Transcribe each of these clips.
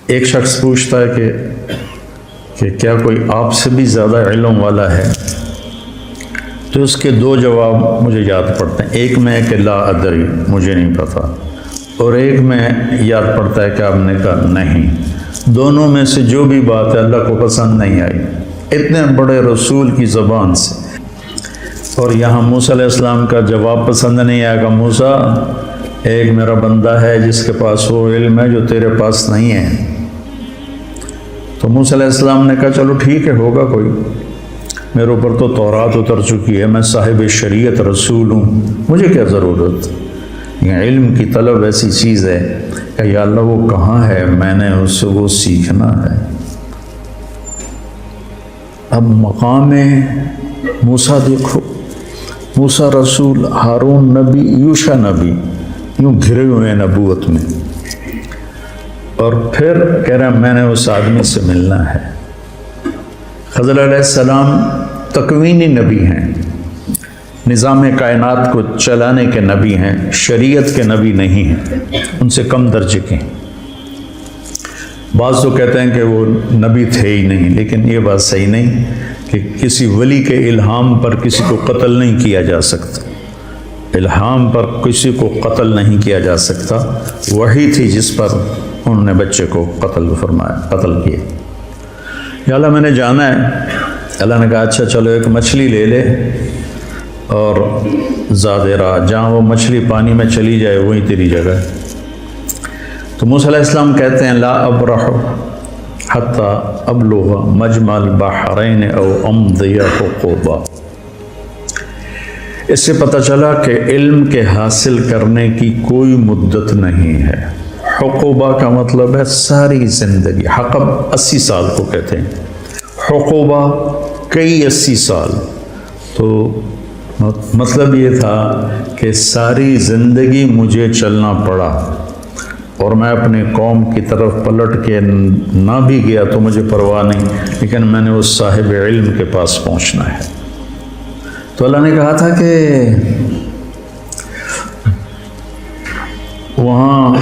ایک شخص پوچھتا ہے کہ کیا کوئی آپ سے بھی زیادہ علم والا ہے؟ تو اس کے دو جواب مجھے یاد پڑتے ہیں. ایک میں کہ لا ادری، مجھے نہیں پتا، اور ایک میں یاد پڑتا ہے کہ آپ نے کہا نہیں. دونوں میں سے جو بھی بات ہے اللہ کو پسند نہیں آئی اتنے بڑے رسول کی زبان سے. اور یہاں موسیٰ علیہ السلام کا جواب پسند نہیں آیا کہ موسیٰ، ایک میرا بندہ ہے جس کے پاس وہ علم ہے جو تیرے پاس نہیں ہے. تو موسیٰ علیہ السلام نے کہا چلو ٹھیک ہے، ہوگا کوئی، میرے اوپر تو تورات اتر چکی ہے، میں صاحب شریعت رسول ہوں، مجھے کیا ضرورت. یہ علم کی طلب ایسی چیز ہے کہ یا اللہ وہ کہاں ہے، میں نے اس سے وہ سیکھنا ہے. اب مقام موسیٰ دیکھو، موسیٰ رسول، ہارون نبی، یوشع نبی، یوں گھرے ہوئے ہیں نبوت میں، اور پھر کہہ رہا میں نے اس آدمی سے ملنا ہے. خضر علیہ السلام تکوینی نبی ہیں، نظام کائنات کو چلانے کے نبی ہیں، شریعت کے نبی نہیں ہیں، ان سے کم درجے کے ہیں. بعض تو کہتے ہیں کہ وہ نبی تھے ہی نہیں، لیکن یہ بات صحیح نہیں کہ کسی ولی کے الہام پر کسی کو قتل نہیں کیا جا سکتا. الہام پر کسی کو قتل نہیں کیا جا سکتا. وحی تھی جس پر انہوں نے بچے کو قتل فرمایا، قتل کیا. یا اللہ میں نے جانا ہے. اللہ نے کہا اچھا چلو ایک مچھلی لے لے اور زیادہ راہ، جہاں وہ مچھلی پانی میں چلی جائے وہیں تیری جگہ ہے. تو موسیٰ علیہ السلام کہتے ہیں لا ابرح حتی ابلغ مجمع البحرین او امضی حقوبا. اس سے پتہ چلا کہ علم کے حاصل کرنے کی کوئی مدت نہیں ہے. حقوبہ کا مطلب ہے ساری زندگی. حقب 80 سال کو کہتے ہیں، حقوبہ کئی 80 سال. تو مطلب یہ تھا کہ ساری زندگی مجھے چلنا پڑا، اور میں اپنے قوم کی طرف پلٹ کے نہ بھی گیا تو مجھے پرواہ نہیں، لیکن میں نے اس صاحب علم کے پاس پہنچنا ہے. تو اللہ نے کہا تھا کہ وہاں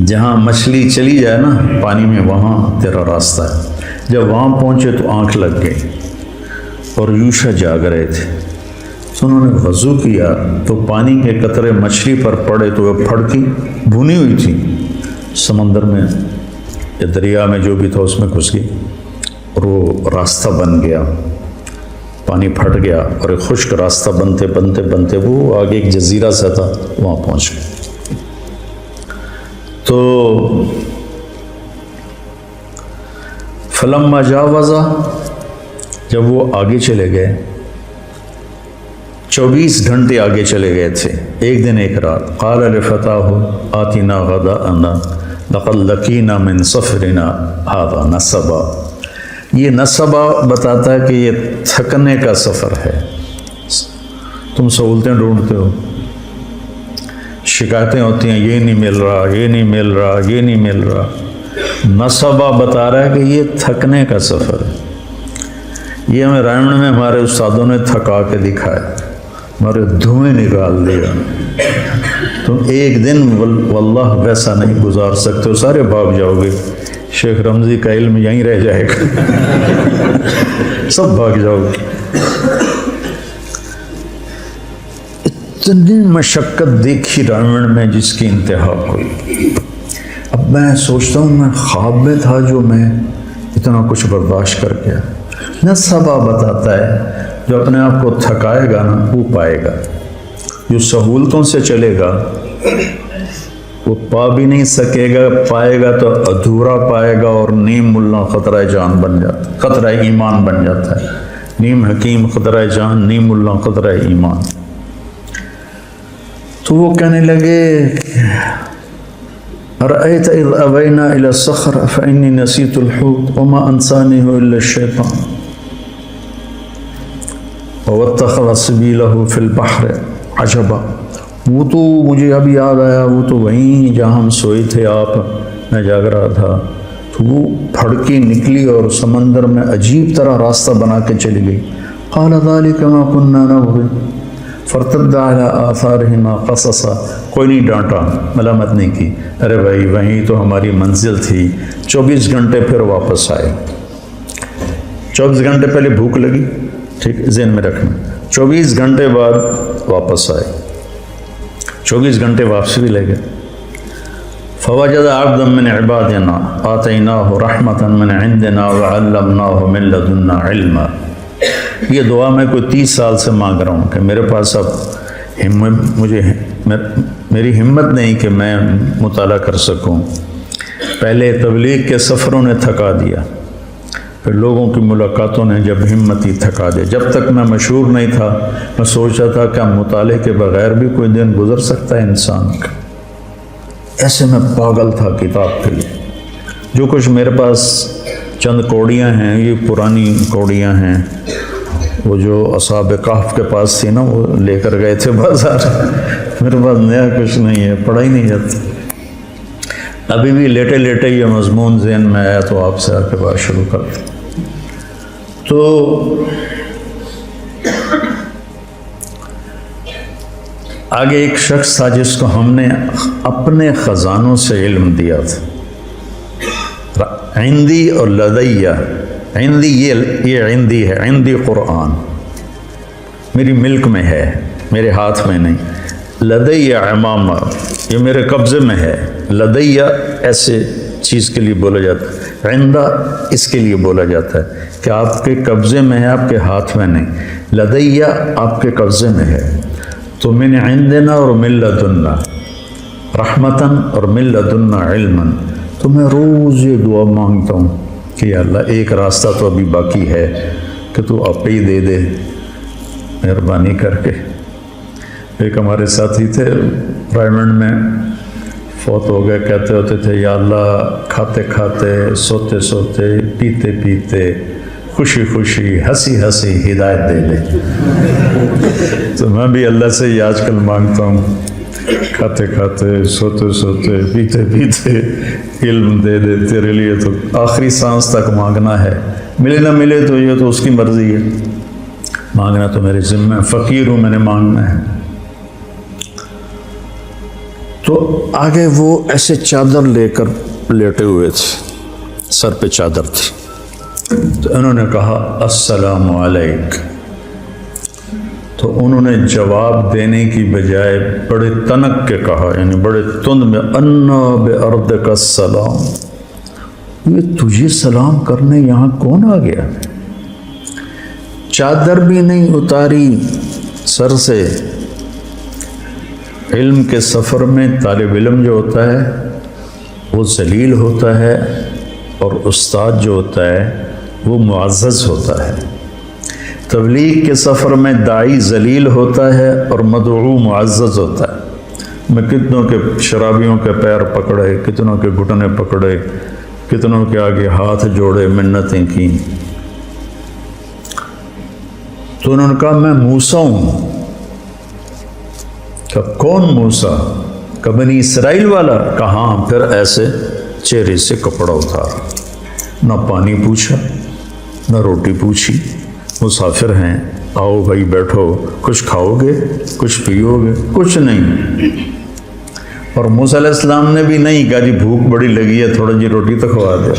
جہاں مچھلی چلی جائے نا پانی میں، وہاں تیرا راستہ ہے. جب وہاں پہنچے تو آنکھ لگ گئی اور یوشع جاگ رہے تھے. تو انہوں نے وضو کیا تو پانی کے قطرے مچھلی پر پڑے تو وہ پھڑکی، بھونی ہوئی تھی، سمندر میں یا دریا میں جو بھی تھا اس میں گھس گئی، اور وہ راستہ بن گیا. پانی پھٹ گیا اور ایک خشک راستہ بنتے بنتے بنتے وہ آگے ایک جزیرہ سا تھا، وہاں پہنچ گئے. تو فلما جاوزا، جب وہ آگے چلے گئے، 24 گھنٹے آگے چلے گئے تھے، ایک دن ایک رات. قال لفتاہ آتنا غداءنا لقد لقینا من سفرنا هذا نصبا. یہ نصبہ بتاتا ہے کہ یہ تھکنے کا سفر ہے. تم سہولتیں ڈھونڈتے ہو، شکایتیں ہوتی ہیں یہ نہیں مل رہا، یہ نہیں مل رہا، یہ نہیں مل رہا. نصبہ بتا رہا ہے کہ یہ تھکنے کا سفر ہے. یہ ہمیں رائمن میں ہمارے استادوں نے تھکا کے دکھایا، ہمارے دھوئیں نکال دیا. تم ایک دن واللہ ویسا نہیں گزار سکتے ہو، سارے بھاگ جاؤ گے. شیخ رمضی کا علم یہیں رہ جائے گا، سب بھاگ جاؤ گے. اتنی مشقت دیکھی رائمن میں جس کی انتہا کوئی. اب میں سوچتا ہوں میں خواب میں تھا جو میں اتنا کچھ برداشت کر گیا. نصبہ بتاتا ہے جو اپنے آپ کو تھکائے گا نا وہ پائے گا، جو سہولتوں سے چلے گا وہ پا بھی نہیں سکے گا، پائے گا تو ادھورا پائے گا، اور نیم ملا خطرہ جان بن جاتا ہے، خطرہ ایمان بن جاتا ہے. نیم حکیم خطرہ جان، نیم ملا خطرہ ایمان. تو وہ کہنے لگے رأيت إذ أوينا إلى الصخرة فإني نسيت الحوت وما أنسانيه إلا الشيطان واتخذ سبيله في البحر عجبا. وہ تو مجھے اب یاد آیا، وہ تو وہیں جہاں ہم سوئے تھے، آپ میں جاگ رہا تھا، تو وہ پھڑکی نکلی اور سمندر میں عجیب طرح راستہ بنا کے چلی گئی. قال ذلك ما كنا نبغي. فرتد علی آثارہما قصصا، کوئی نہیں ڈانٹا، ملامت نہیں کی، ارے بھائی وہیں تو ہماری منزل تھی۔ 24 گھنٹے پھر واپس آئے۔ 24 گھنٹے پہلے بھوک لگی، ٹھیک ذہن میں رکھنا، 24 گھنٹے بعد واپس آئے، 24 گھنٹے واپسی بھی لے گئے۔ فوجد عبدا من عبادنا آتیناہ رحمۃ من عندنا وعلمناہ من لدنا علما۔ یہ دعا میں کوئی 30 سال سے مانگ رہا ہوں کہ میرے پاس اب میری ہمت نہیں کہ میں مطالعہ کر سکوں۔ پہلے تبلیغ کے سفروں نے تھکا دیا، پھر لوگوں کی ملاقاتوں نے جب ہمت ہی تھکا دیا۔ جب تک میں مشہور نہیں تھا میں سوچا تھا کہ مطالعے کے بغیر بھی کوئی دن گزر سکتا ہے انسان کا، ایسے میں پاگل تھا کتاب کے لیے۔ جو کچھ میرے پاس چند کوڑیاں ہیں، یہ پرانی کوڑیاں ہیں، وہ جو اصحاب کہف کے پاس تھی نا، وہ لے کر گئے تھے بازار، میرے پاس نیا کچھ نہیں ہے، پڑھا ہی نہیں جاتا۔ ابھی بھی لیٹے لیٹے یہ مضمون ذہن میں آیا تو آپ سے آ کے بات شروع کرتے۔ تو آگے ایک شخص تھا جس کو ہم نے اپنے خزانوں سے علم دیا تھا، عندی اور لدیہ۔ عندی یہ عندی ہے، عندی قرآن میری ملک میں ہے، میرے ہاتھ میں نہیں۔ لدیہ امامہ، یہ میرے قبضے میں ہے۔ لدیہ ایسے چیز کے لیے بولا جاتا ہے، عندہ اس کے لیے بولا جاتا ہے کہ آپ کے قبضے میں ہے، آپ کے ہاتھ میں نہیں۔ لدیہ آپ کے قبضے میں ہے۔ تو من عندنا اور من لدنا رحمتاً اور من لدنا علما، تو میں روز یہ دعا مانگتا ہوں کہ یا اللہ ایک راستہ تو ابھی باقی ہے کہ تو آپ ہی دے دے مہربانی کر کے۔ ایک ہمارے ساتھی تھے رائمنڈ میں، فوت ہو گئے، کہتے ہوتے تھے یا اللہ کھاتے کھاتے، سوتے سوتے، پیتے پیتے، خوشی خوشی، ہنسی ہنسی ہدایت دے دے۔ تو میں بھی اللہ سے یہ آج کل مانگتا ہوں، کھاتے کھاتے، سوتے سوتے، پیتے پیتے علم دے دے۔ تیرے لیے تو آخری سانس تک مانگنا ہے، ملے نہ ملے تو یہ تو اس کی مرضی ہے، مانگنا تو میرے ذمہ ہے، فقیر ہوں، میں نے مانگنا ہے۔ تو آگے وہ ایسے چادر لے کر لیٹے ہوئے تھے، سر پہ چادر تھی۔ تو انہوں نے کہا السلام علیک۔ تو انہوں نے جواب دینے کی بجائے بڑے تنک کے کہا، یعنی بڑے تند میں، انا بِأَرْضِكَ السلام، یہ تجھے سلام کرنے یہاں کون آ گیا؟ چادر بھی نہیں اتاری سر سے۔ علم کے سفر میں طالب علم جو ہوتا ہے وہ ذلیل ہوتا ہے، اور استاد جو ہوتا ہے وہ معزز ہوتا ہے۔ تبلیغ کے سفر میں داعی ذلیل ہوتا ہے اور مدعو معزز ہوتا ہے۔ میں کتنوں کے شرابیوں کے پیر پکڑے، کتنوں کے گھٹنے پکڑے، کتنوں کے آگے ہاتھ جوڑے، منتیں کی۔ تو انہوں نے کہا میں موسیٰ ہوں۔ کہ کون موسیٰ؟ کہ بنی اسرائیل والا؟ کہاں؟ پھر ایسے چہرے سے کپڑا اتارا، نہ پانی پوچھا نہ روٹی پوچھی، مسافر ہیں، آؤ بھائی بیٹھو، کچھ کھاؤ گے، کچھ پیو گے؟ کچھ نہیں۔ اور موسیٰ علیہ السلام نے بھی نہیں کہا جی بھوک بڑی لگی ہے، تھوڑا جی روٹی تو کھوا دے،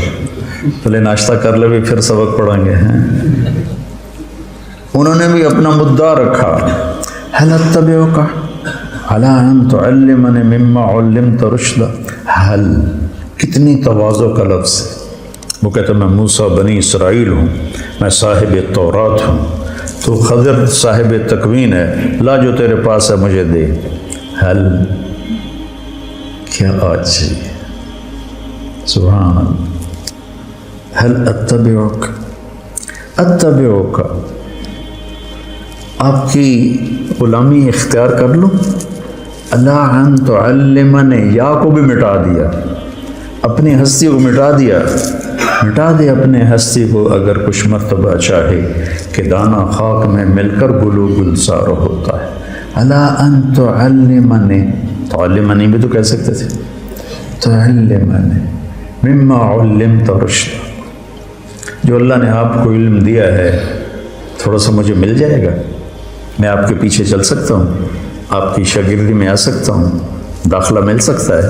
پہلے ناشتہ کر لے پھر سبق پڑھیں گے۔ انہوں نے بھی اپنا مدعا رکھا، هل اتبعک علی ان تعلمنی مما علمت رشدا۔ حل، کتنی تواضع کا لفظ ہے۔ وہ کہتا میں موسیٰ بنی اسرائیل ہوں، میں صاحب تورات ہوں، تو خضر صاحب تکوین ہے، لا جو تیرے پاس ہے مجھے دے۔ حل، کیا آج چاہیے، سبحان اللہ۔ حل اتبعک، اتبعک، آپ کی غلامی اختیار کر لوں؟ اللہ ان تعلمنی، یا کو بھی مٹا دیا، اپنی ہستی کو مٹا دیا، مٹا دے اپنے ہستی کو اگر کچھ مرتبہ چاہے کہ دانہ خاک میں مل کر گلو گلزار ہوتا ہے۔ اللہ ان تعلمنی، تعلمنی بھی تو کہہ سکتے تھے، تعلمنی مما علمت رشدا، جو اللہ نے آپ کو علم دیا ہے تھوڑا سا مجھے مل جائے گا۔ میں آپ کے پیچھے چل سکتا ہوں، آپ کی شاگردی میں آ سکتا ہوں، داخلہ مل سکتا ہے؟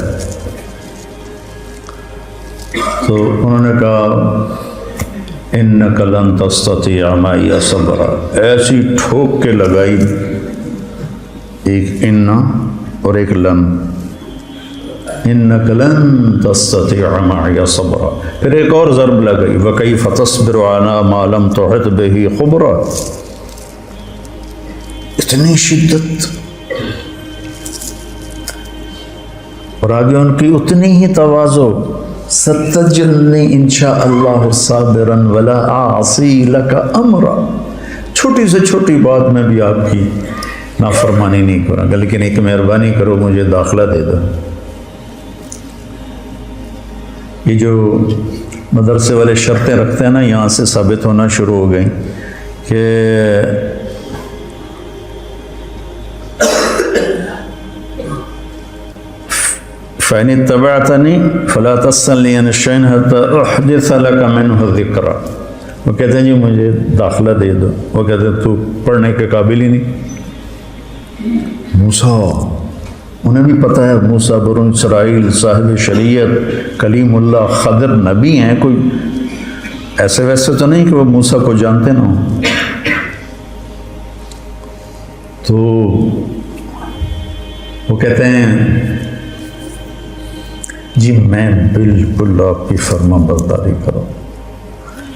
تو انہوں نے کہا انک لن تستطیع معی صبرا، ایسی ٹھوک کے لگائی، ایک ان اور ایک لن، انک لن تستطیع معی صبرا، پھر ایک اور ضرب لگائی وکیف تصبر علی ما لم تحط بہ خبرا، اتنی شدت، اور آگے ان کی اتنی ہی تواضع، ستجدنی انشاء اللہ صابرا ولا اعصی لک امرا، چھوٹی سے چھوٹی بات میں بھی آپ کی نافرمانی نہیں کروں گا، لیکن ایک مہربانی کرو مجھے داخلہ دے دو۔ یہ جو مدرسے والے شرطیں رکھتے ہیں نا، یہاں سے ثابت ہونا شروع ہو گئی کہ فَإِنِ اتَّبَعْتَنِي فَلَا تَسْأَلْنِي عَنِ شَيْءٍ حَتَّى أُحْدِثَ لَكَ مِنْهُ ذِكْرًا، وہ کہتے ہیں جی مجھے داخلہ دے دو، وہ کہتے ہیں تو پڑھنے کے قابل ہی نہیں۔ موسیٰ، انہیں بھی پتہ ہے موسیٰ بنو اسرائیل صاحب شریعت کلیم اللہ خضر نبی ہیں، کوئی ایسے ویسے تو نہیں کہ وہ موسیٰ کو جانتے نہ ہوں۔ تو وہ کہتے ہیں جی میں بالکل آپ کی فرما برداری کروں،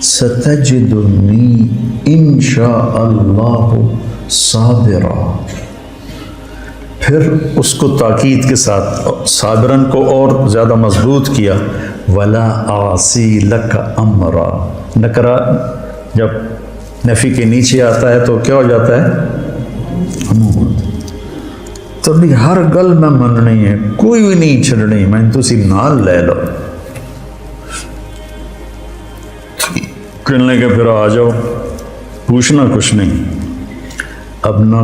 ستجدنی انشاء اللہ صابرا، پھر اس کو تاکید کے ساتھ صابرن کو اور زیادہ مضبوط کیا، ولا اعصی لک امرا، نکرہ جب نفی کے نیچے آتا ہے تو کیا ہو جاتا ہے؟ تو بھی ہر گل میں مننی ہے، کوئی بھی نہیں چھڑنی، میں تسی نال لے لو، کہنے کے پھر آ جاؤ، پوچھنا کچھ نہیں۔ اب نہ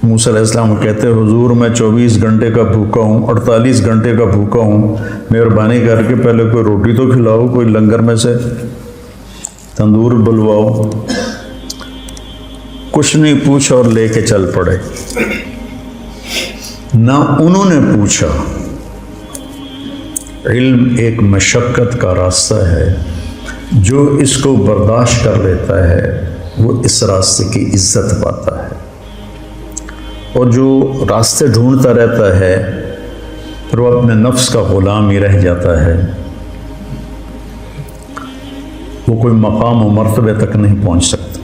موسیٰ علیہ السلام کہتے حضور میں 24 گھنٹے کا بھوکا ہوں، 48 گھنٹے کا بھوکا ہوں، مہربانی کر کے پہلے کوئی روٹی تو کھلاؤ، کوئی لنگر میں سے تندور بلواؤ، کچھ نہیں پوچھا اور لے کے چل پڑے۔ نہ انہوں نے پوچھا، علم ایک مشقت کا راستہ ہے، جو اس کو برداشت کر لیتا ہے وہ اس راستے کی عزت پاتا ہے، اور جو راستے ڈھونڈتا رہتا ہے پھر وہ اپنے نفس کا غلام ہی رہ جاتا ہے، وہ کوئی مقام و مرتبے تک نہیں پہنچ سکتا۔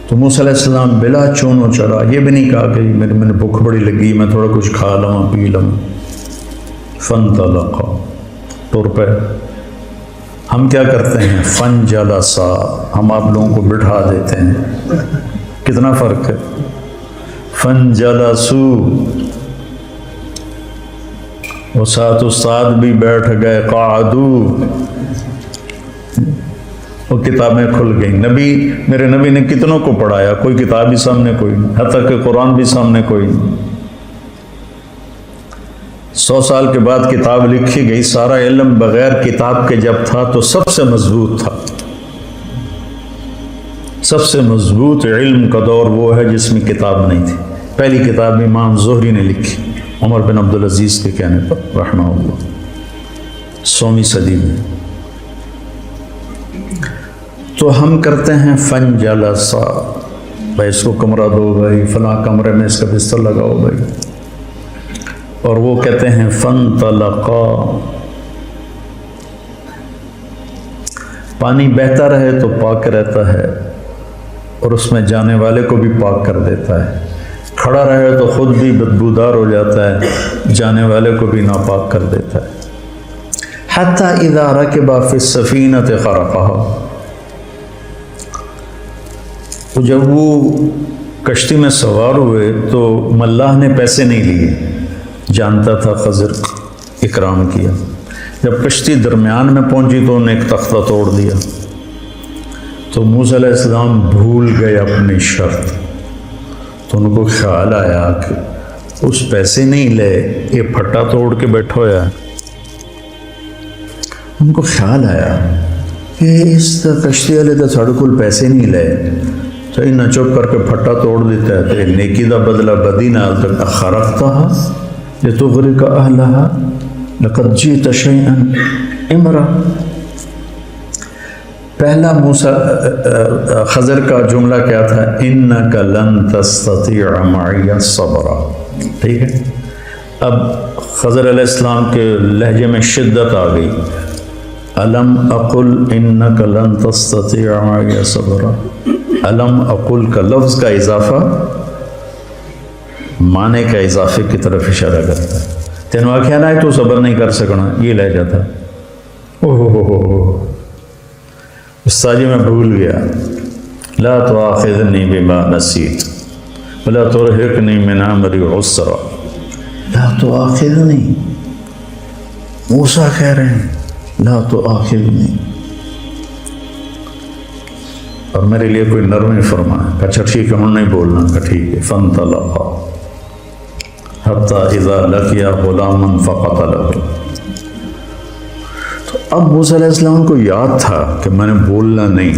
تو موسیٰ علیہ السلام بلا چون و چرا، یہ بھی نہیں کہا کہ میں نے بھوک بڑی لگی، میں تھوڑا کچھ کھا لوں پی لوں، فانطلقا، طور پہ ہم کیا کرتے ہیں فانجلسا، ہم آپ لوگوں کو بٹھا دیتے ہیں، کتنا فرق ہے، فانجلسو، وہ ساتھ استاد بھی بیٹھ گئے، قعدو، وہ کتابیں کھل گئیں، میرے نبی نے کتنوں کو پڑھایا، کوئی کتاب بھی سامنے کوئی نہیں، حتیٰ کہ قرآن بھی سامنے کوئی نہیں۔ 100 سال کے بعد کتاب لکھی گئی، سارا علم بغیر کتاب کے جب تھا تو سب سے مضبوط تھا، سب سے مضبوط علم کا دور وہ ہے جس میں کتاب نہیں تھی۔ پہلی کتاب امام زہری نے لکھی، عمر بن عبدالعزیز کے کہنے پر رحمہ اللہ، 100ویں صدی میں۔ تو ہم کرتے ہیں فنجلسا، بھائی اس کو کمرہ دو، بھائی فلاں کمرے میں اس کا بستر لگاؤ بھائی، اور وہ کہتے ہیں فانطلقا، پانی بہتا رہے تو پاک رہتا ہے اور اس میں جانے والے کو بھی پاک کر دیتا ہے، کھڑا رہے تو خود بھی بدبودار ہو جاتا ہے، جانے والے کو بھی ناپاک کر دیتا ہے۔ حتی اذا رکب فی السفینۃ غرقھا، جب وہ کشتی میں سوار ہوئے تو ملاح نے پیسے نہیں لیے، جانتا تھا خضر اکرام کیا، جب کشتی درمیان میں پہنچی تو انہیں ایک تختہ توڑ دیا، تو موسیٰ علیہ السلام بھول گئے اپنی شرط، تو ان کو خیال آیا کہ اس پیسے نہیں لے، یہ پھٹا توڑ کے بیٹھا ہوا ہے، ان کو خیال آیا کہ اس کشتی والے تو ساڑھے کول پیسے نہیں لے، تو انہیں چپ کر کے پھٹا توڑ دیتا ہے تو نیکی دا بدلہ بدی نہ تک اخرقتها لتغرق اہلها لقد جئت شیئا امرا۔ پہلا موسیٰ خضر کا جملہ کیا تھا؟ انک لن تستطیع معی صبرا، ٹھیک ہے۔ اب خضر علیہ السلام کے لہجے میں شدت آ گئی، الم اقل انک لن تستطیع معی صبرا۔ الم اقل کا لفظ کا اضافہ معنی کا اضافے کی طرف اشارہ کرتا ہے۔ تینوں آخیا نہ ہے تو صبر نہیں کر سکنا، یہ لہجہ تھا۔ استاد جی میں بھول گیا، لا تؤاخذنی بما نسیت ولا ترهقنی من امری عسرا۔ لا تؤاخذنی، موسیٰ کہہ رہے ہیں لا تؤاخذنی، اور میرے لیے کوئی نرمی فرمایا، اچھا ٹھیک ہے ہم نہیں بولنا، کہ ٹھیک ہے۔ فانطلقا حتی اذا لقیا غلاما فقتلہ۔ تو اب موسیٰ علیہ السلام کو یاد تھا کہ میں نے بولنا نہیں،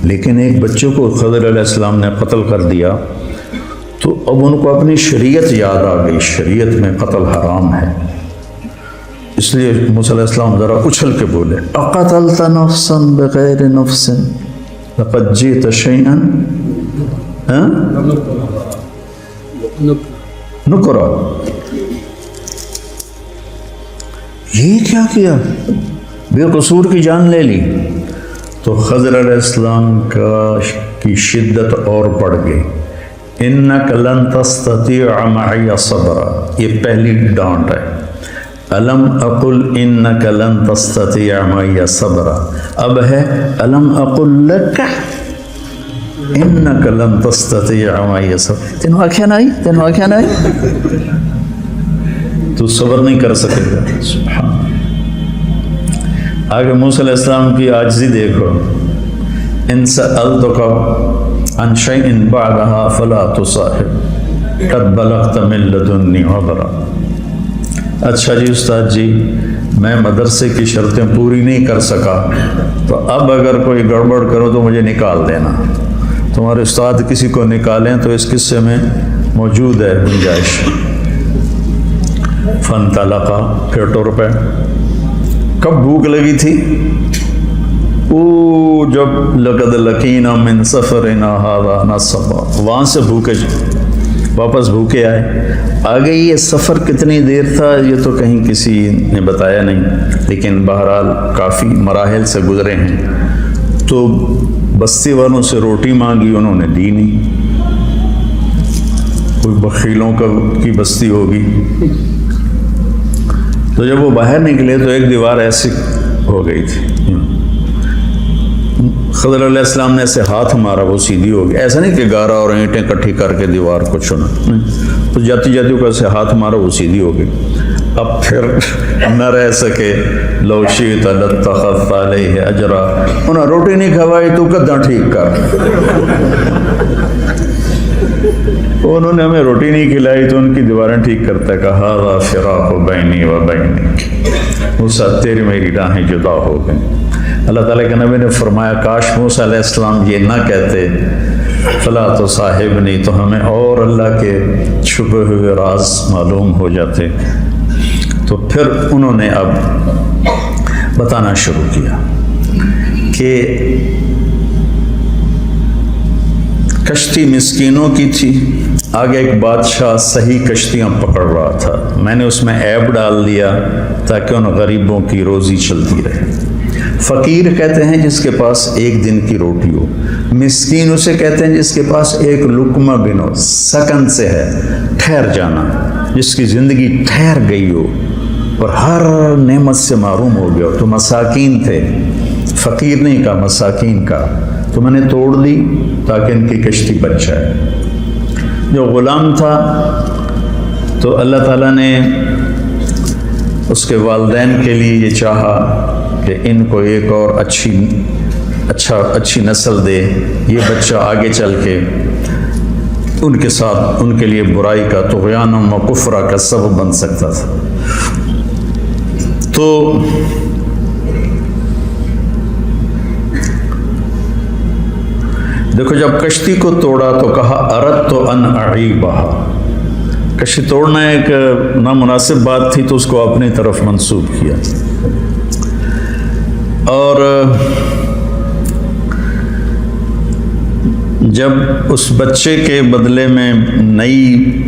لیکن ایک بچے کو خضر علیہ السلام نے قتل کر دیا، تو اب ان کو اپنی شریعت یاد آ گئی، شریعت میں قتل حرام ہے۔ اس لیے موسیٰ علیہ السلام ذرا اچھل کے بولے، اقتلت نفسا بغیر نفس لقد جئت شیئا نکرا۔ یہ کیا بے قصور کی جان لے لی۔ تو خضر علیہ السلام کی شدت اور بڑھ گئی، انک لن تستطیع معی صبرا، یہ پہلی ڈانٹ ہے۔ الم اقل انک لن تستطیع معی صبرا، اب ہے الم اقل لک انک لن تستطیع معی صبرا۔ تینوں آنکھیں نہ تو صبر نہیں کر سکے گا۔ سبحان۔ آگے موسیٰ علیہ السلام کی عاجزی دیکھو، ان سألتک عن شیء بعدها فلا تصاحب قد بلغت من لدنی عذرا۔ اچھا جی استاد جی، میں مدرسے کی شرطیں پوری نہیں کر سکا، تو اب اگر کوئی گڑبڑ کرو تو مجھے نکال دینا۔ تمہارے استاد کسی کو نکالیں تو اس قصے میں موجود ہے گنجائش۔ فانطلقا، پھر ٹر پہ۔ کب بھوک لگی تھی؟ جب لقد لقینا من سفرنا ھذا نصبا، وہاں سے بھوکے واپس بھوکے آئے۔ آگے یہ سفر کتنی دیر تھا یہ تو کہیں کسی نے بتایا نہیں، لیکن بہرحال کافی مراحل سے گزرے ہیں۔ تو بستی والوں سے روٹی مانگی، انہوں نے دی نہیں، کوئی بخیلوں کی بستی ہوگی۔ تو جب وہ باہر نکلے تو ایک دیوار ایسی ہو گئی تھی، خضر علیہ السلام نے ایسے ہاتھ مارا وہ سیدھی ہو گئی۔ ایسا نہیں کہ گارا اور اینٹیں کٹھی کر کے دیوار کو چنا، تو جاتی کو ایسے ہاتھ مارا وہ سیدھی ہو گئی۔ اب پھر نہ رہ سکے، لو شئت لاتخذت علیہ اجرا، انہیں روٹی نہیں کھوائی تو کداں ٹھیک کر، انہوں نے ہمیں روٹی نہیں کھلائی تو ان کی دیواریں ٹھیک کرتا ہے، کہا ھذا فراق بینی و بینک، موسیٰ تیری میری راہیں جدا ہو گئیں۔ اللہ تعالیٰ کے نبی نے فرمایا کاش موسیٰ علیہ السلام یہ نہ کہتے فلا تصاحبنی، تو ہمیں اور اللہ کے چھپے ہوئے راز معلوم ہو جاتے۔ تو پھر انہوں نے اب بتانا شروع کیا کہ کشتی مسکینوں کی تھی، آگے ایک بادشاہ صحیح کشتیاں پکڑ رہا تھا، میں نے اس میں عیب ڈال دیا تاکہ ان غریبوں کی روزی چلتی رہے۔ فقیر کہتے ہیں جس کے پاس ایک دن کی روٹی ہو، مسکین اسے کہتے ہیں جس کے پاس ایک لقمہ بن ہو، سکن سے ہے، ٹھہر جانا، جس کی زندگی ٹھہر گئی ہو اور ہر نعمت سے محروم ہو گیا ہو۔ تو مساکین تھے، فقیر نہیں کہا، مساکین کا، تو میں نے توڑ دی تاکہ ان کی کشتی بچ جائے۔ جو غلام تھا تو اللہ تعالیٰ نے اس کے والدین کے لیے یہ چاہا کہ ان کو ایک اور اچھی نسل دے، یہ بچہ آگے چل کے ان کے ساتھ ان کے لیے برائی کا، طغیان و کفر کا سبب بن سکتا تھا۔ تو دیکھو جب کشتی کو توڑا تو کہا اردت ان اعیبہا، کشتی توڑنا ایک نامناسب بات تھی تو اس کو اپنی طرف منسوب کیا. اور جب اس بچے کے بدلے میں نئی